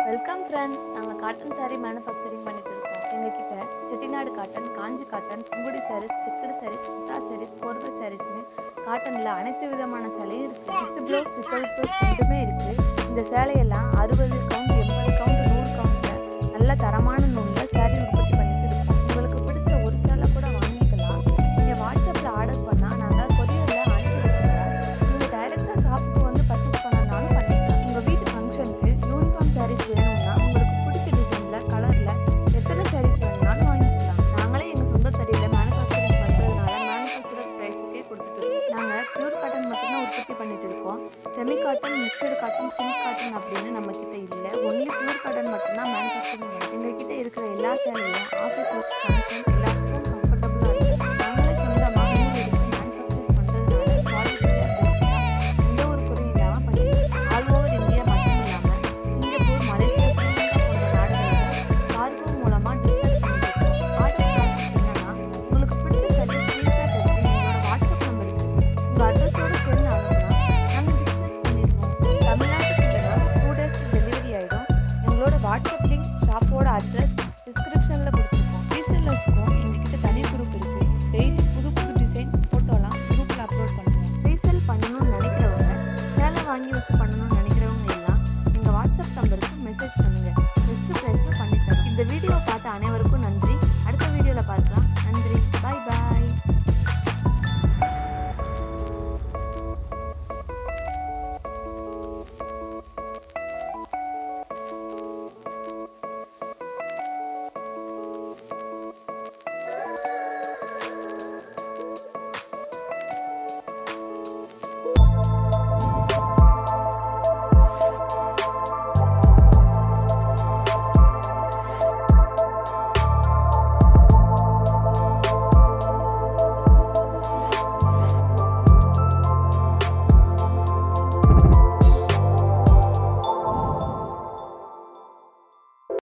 Welcome friends. நாங்கள் cotton sari manufacturing பண்ணிட்டு இருக்கோம். எங்ககிட்ட செட்டிநாடு காட்டன், காஞ்சி காட்டன், சுங்குடி சாரீஸ், செக்குடு சாரீஸ், புத்தா சாரீஸ், கோர்வை சாரீஸ்னு காட்டனில் அனைத்து விதமான சேலையும் இருக்குது. வித் ப்ளவுஸ், வித்தவுட் ப்ளவுஸ் ரெண்டுமே இருக்குது. இந்த சேலையெல்லாம் 60 கவுண்ட், 80 கவுண்ட், 100 கவுண்டில் நல்ல தரமான நூலில் சாரீ உற்பத்தி பண்ணிட்டு இருக்கோம். உங்களுக்கு பிடிச்ச ஒரு சேலை கூட வாங்கிக்கலாம். நீங்கள் வாட்ஸ்அப்பில் ஆர்டர் பண்ணால் நாங்கள் கொரியரில் அனுப்பி வச்சுருக்கோம். நீங்கள் டைரெக்டாக ஷாப்புக்கு வந்து பர்ச்சேஸ் பண்ணனாலும் பண்ணிக்கலாம். உங்கள் வீட்டு ஃபங்க்ஷனுக்கு யூனிஃபார்ம் சாரீஸ் வேணும்னா உங்களுக்கு பிடிச்ச டிசைனில், கலரில் எத்தனை சாரீஸ் வேணும்னாலும் வாங்கிக்கலாம். நாங்களே எங்கள் சொந்த தறியில் மேனுஃபேக்சரிங் பண்ணுறதுனால மேனுஃபேக்சரர் ப்ரைஸுக்கே கொடுத்துட்டு நாங்கள் பியூர் காட்டன் மட்டும்தான் உற்பத்தி பண்ணிட்டு இருக்கோம். Semi cotton, mixed cotton, silk cotton அப்படின்னு நம்மக்கிட்ட இல்லை. ஒன்லி பியூர் காட்டன் மட்டும்தான் மேனுஃபேக்சரிங் பண்ணுறோம். எங்ககிட்ட இருக்கிற எல்லா சேலையும் ஆஃபீஸ் ஒர்க், ஃபங்க்ஷன் எல்லா